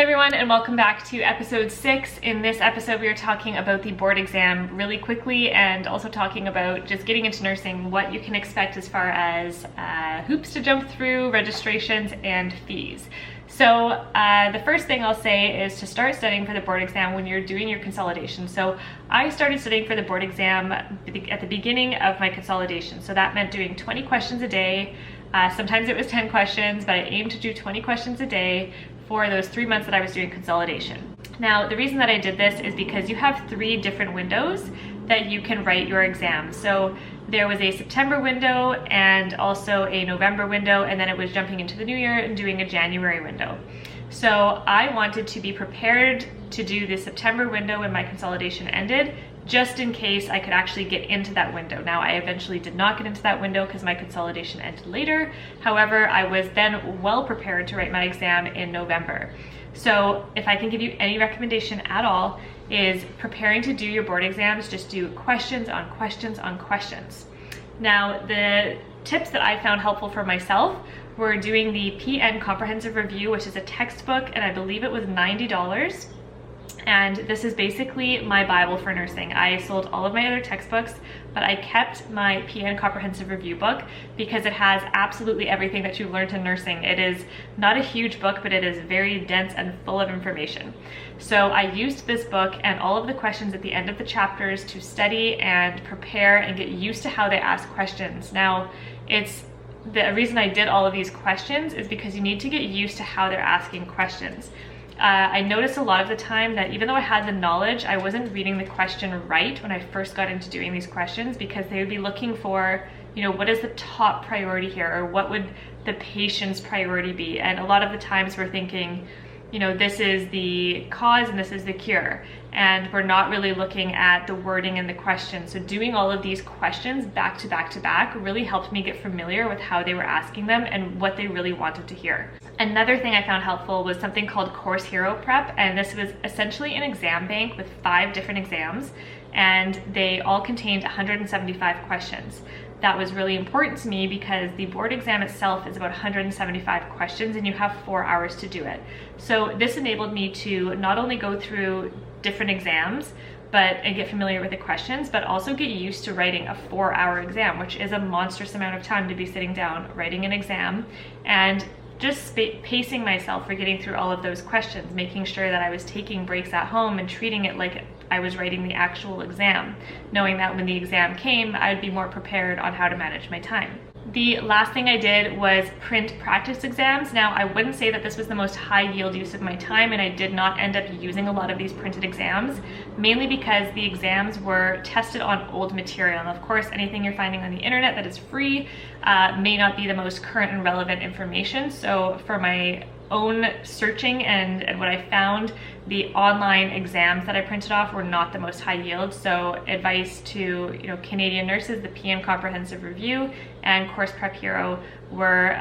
Hi everyone, and welcome back to episode 6. In this episode we are talking about the board exam really quickly and also talking about just getting into nursing, what you can expect as far as hoops to jump through, registrations, and fees. So the first thing I'll say is to start studying for the board exam when you're doing your consolidation. So I started studying for the board exam at the beginning of my consolidation. So that meant doing 20 questions a day. Sometimes it was 10 questions, but I aimed to do 20 questions a day for those 3 months that I was doing consolidation. Now, the reason that I did this is because you have 3 different windows that you can write your exam. So there was a September window and also a November window, and then it was jumping into the new year and doing a January window. So I wanted to be prepared to do the September window when my consolidation ended, just in case I could actually get into that window. Now, I eventually did not get into that window because my consolidation ended later. However, I was then well prepared to write my exam in November. So if I can give you any recommendation at all, is preparing to do your board exams, just do questions on questions on questions. Now, the tips that I found helpful for myself were doing the PN Comprehensive Review, which is a textbook, and I believe it was $90. And this is basically my Bible for nursing. I sold all of my other textbooks, but I kept my PN Comprehensive Review book because it has absolutely everything that you learned in nursing. It is not a huge book, but it is very dense and full of information. So I used this book and all of the questions at the end of the chapters to study and prepare and get used to how they ask questions. Now, the reason I did all of these questions is because you need to get used to how they're asking questions. I noticed a lot of the time that even though I had the knowledge, I wasn't reading the question right when I first got into doing these questions, because they would be looking for, what is the top priority here, or what would the patient's priority be? And a lot of the times we're thinking, this is the cause and this is the cure. And we're not really looking at the wording in the question. So doing all of these questions back to back to back really helped me get familiar with how they were asking them and what they really wanted to hear. Another thing I found helpful was something called Course Hero Prep, and this was essentially an exam bank with 5 different exams, and they all contained 175 questions. That was really important to me because the board exam itself is about 175 questions and you have 4 hours to do it. So this enabled me to not only go through different exams and get familiar with the questions, but also get used to writing a 4-hour exam, which is a monstrous amount of time to be sitting down writing an exam, and just pacing myself for getting through all of those questions, making sure that I was taking breaks at home and treating it like I was writing the actual exam, knowing that when the exam came, I'd be more prepared on how to manage my time. The last thing I did was print practice exams. Now, I wouldn't say that this was the most high yield use of my time, and I did not end up using a lot of these printed exams, mainly because the exams were tested on old material. And of course, anything you're finding on the internet that is free may not be the most current and relevant information. So for my own searching and what I found, the online exams that I printed off were not the most high yield. So advice to Canadian nurses, the PN Comprehensive Review and Course Prep Hero were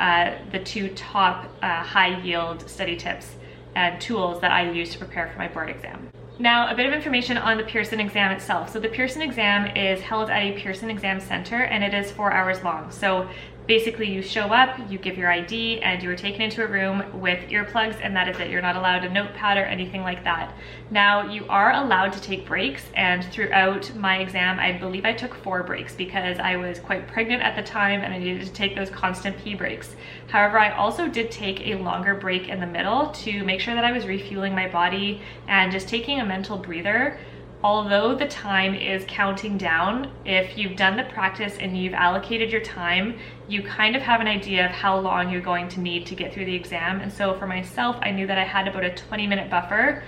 the 2 top high yield study tips and tools that I used to prepare for my board exam. Now, a bit of information on the Pearson exam itself. So the Pearson exam is held at a Pearson exam center, and it is 4 hours long. So basically you show up, you give your ID, and you are taken into a room with earplugs, and that is it. You're not allowed a notepad or anything like that. Now, you are allowed to take breaks, and throughout my exam, I believe I took 4 breaks because I was quite pregnant at the time and I needed to take those constant pee breaks. However, I also did take a longer break in the middle to make sure that I was refueling my body and just taking a mental breather. Although the time is counting down, if you've done the practice and you've allocated your time, you kind of have an idea of how long you're going to need to get through the exam. And so for myself, I knew that I had about a 20-minute buffer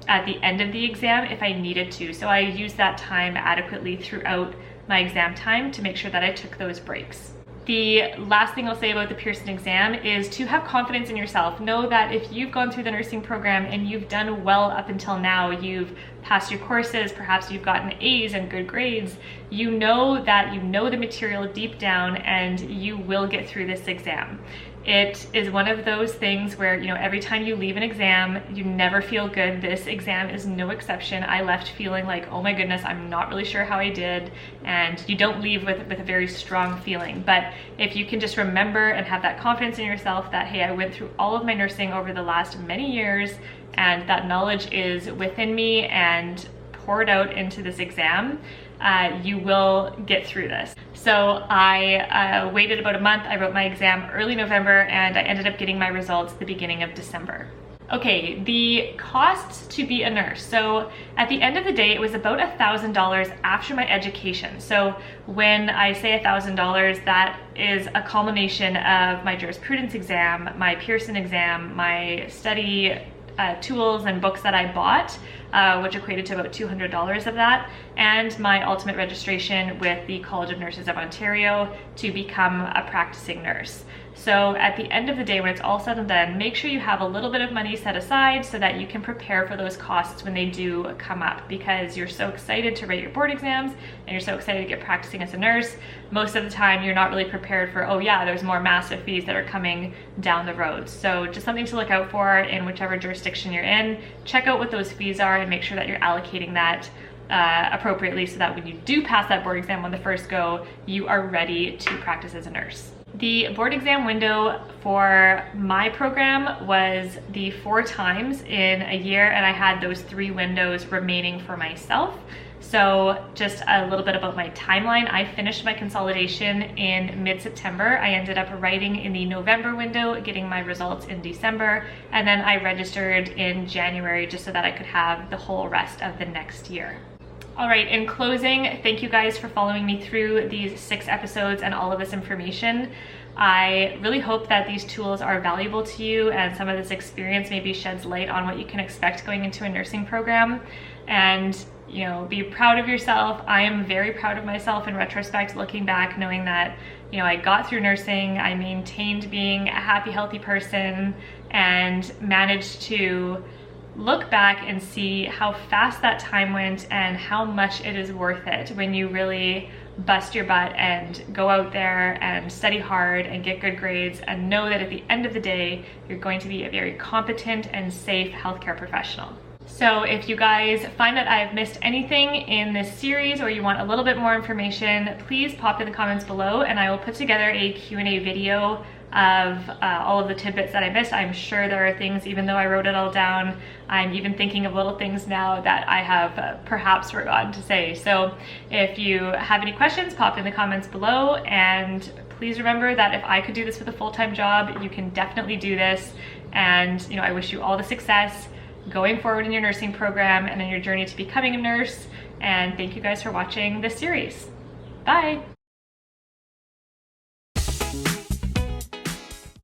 at the end of the exam if I needed to. So I used that time adequately throughout my exam time to make sure that I took those breaks. The last thing I'll say about the Pearson exam is to have confidence in yourself. Know that if you've gone through the nursing program and you've done well up until now, you've passed your courses, perhaps you've gotten A's and good grades, you know that you know the material deep down and you will get through this exam. It is one of those things where, you know, every time you leave an exam, you never feel good. This exam is no exception. I left feeling like, oh my goodness, I'm not really sure how I did. And you don't leave with a very strong feeling. But if you can just remember and have that confidence in yourself that, hey, I went through all of my nursing over the last many years, and that knowledge is within me and poured out into this exam, you will get through this. So I waited about a month. I wrote my exam early November and I ended up getting my results at the beginning of December. Okay, the costs to be a nurse. So at the end of the day, it was about $1,000 after my education. So when I say $1,000, that is a culmination of my jurisprudence exam, my Pearson exam, my study tools and books that I bought, which equated to about $200 of that, and my ultimate registration with the College of Nurses of Ontario to become a practicing nurse. So at the end of the day, when it's all said and done, make sure you have a little bit of money set aside so that you can prepare for those costs when they do come up, because you're so excited to write your board exams and you're so excited to get practicing as a nurse. Most of the time you're not really prepared for, oh yeah, there's more massive fees that are coming down the road. So just something to look out for in whichever jurisdiction you're in. Check out what those fees are and make sure that you're allocating that appropriately so that when you do pass that board exam on the first go, you are ready to practice as a nurse. The board exam window for my program was the 4 times in a year, and I had those 3 windows remaining for myself. So just a little bit about my timeline. I finished my consolidation in mid-September. I ended up writing in the November window, getting my results in December, and then I registered in January just so that I could have the whole rest of the next year. All right, in closing, thank you guys for following me through these 6 episodes and all of this information. I really hope that these tools are valuable to you and some of this experience maybe sheds light on what you can expect going into a nursing program. And, you know, be proud of yourself. I am very proud of myself in retrospect, looking back, knowing that, you know, I got through nursing, I maintained being a happy, healthy person, and managed to look back and see how fast that time went and how much it is worth it when you really bust your butt and go out there and study hard and get good grades and know that at the end of the day, you're going to be a very competent and safe healthcare professional. So if you guys find that I've missed anything in this series or you want a little bit more information, please pop in the comments below and I will put together a Q&A video of all of the tidbits that I missed. I'm sure there are things, even though I wrote it all down, I'm even thinking of little things now that I have perhaps forgotten to say. So if you have any questions, pop in the comments below, and please remember that if I could do this with a full-time job, you can definitely do this. And you know, I wish you all the success going forward in your nursing program and in your journey to becoming a nurse. And thank you guys for watching this series. Bye.